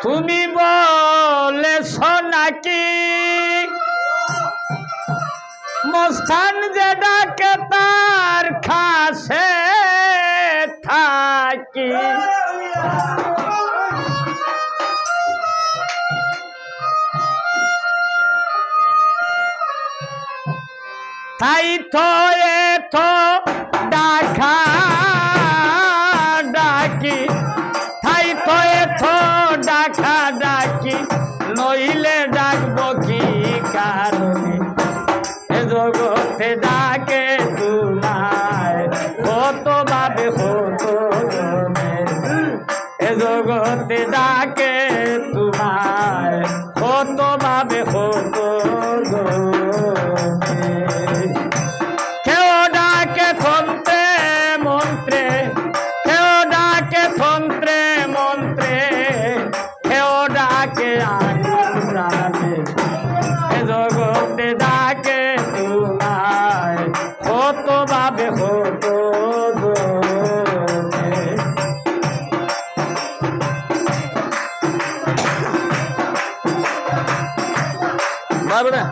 তুমি বলেছ নাকি মস্তান যে ডাকে তার কাছে থাকি তাই তো এত ডাকা ডাকি তাই তো এত ডাকা ডাকি নইলে ডাকবো কি কারণে এ জগতে ডাকে তোমায় কত ভাবে হতো এ জগতে ডাকে তোমায় কত ভাবে হতো কেউ ডাকে তন্ত্রে মন্ত্রে কেউ ডাকে তন্ত্রে মন্ত্রে কেউ ডাকে আগুনে জগতে ডাকে তোমায় কত ভাবে হতো না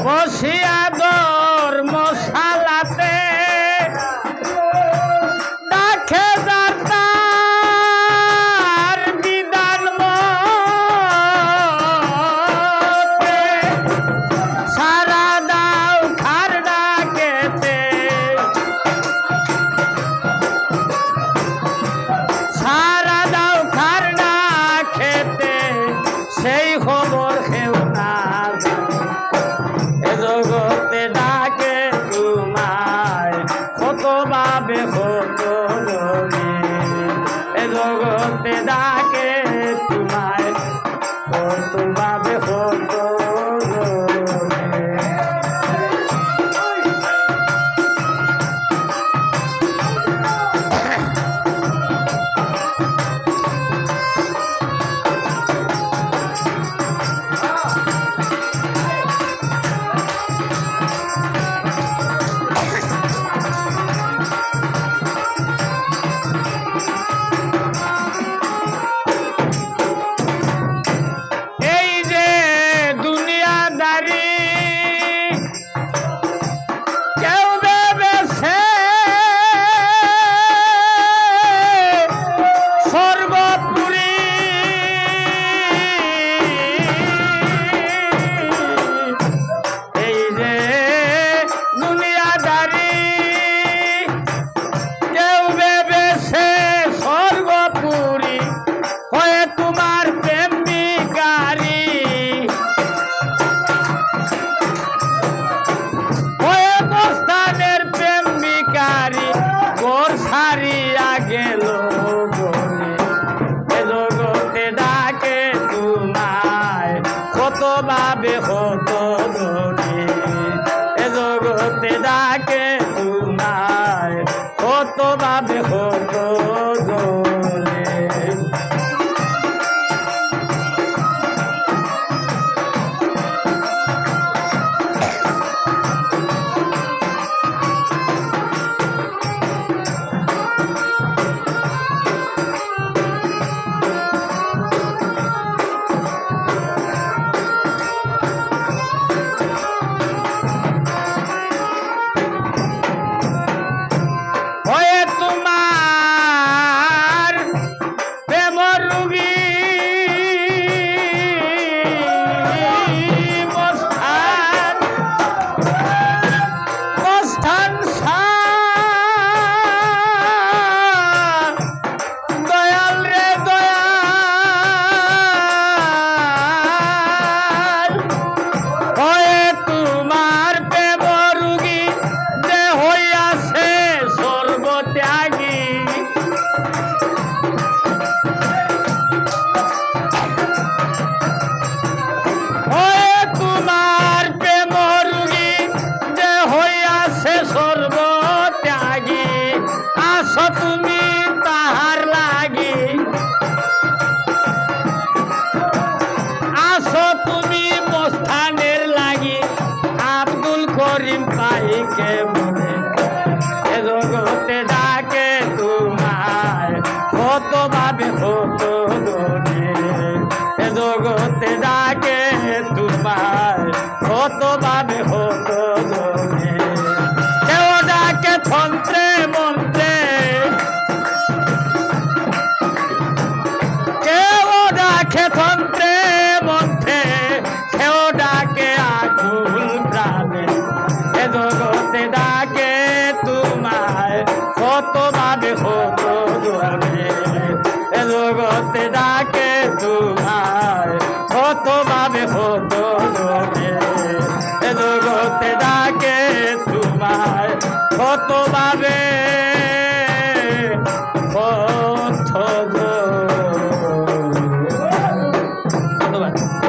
বসিয়া ধর্মশালাতে ডাকে যার বিধান মতে সারা দাও খার ডাকেতে সারা দাও খার ডাকেতে সেই খবর কেউ না জগতে ডাকে তোমায় কত ভাবে হতো এ জগতে ডাকে তোমায় কত ভাবে হতো হারিয়া গেল এ জগতে ডাকে তোমায় কত ভাবে হতো এ জগতে ডাকে তোমায় কত ভাবে হতো হতো ধনী এ জগতে ডাকে তোমায় কতভাবে হতো ধনী কেউ ডাকে তন্ত্রে মন্ত্রে কেউ ডাকে তন্ত্রে মন্ত্রে কেউ ডাকে আকুল প্রাণে এ জগতে ডাকে তোমায় কতভাবে হতো ধনী এ জগতে ডাকে তোমায় কতভাবে হতো ধনী এ জগতে ডাকে তোমায় কতভাবে কত ধন্যবাদ।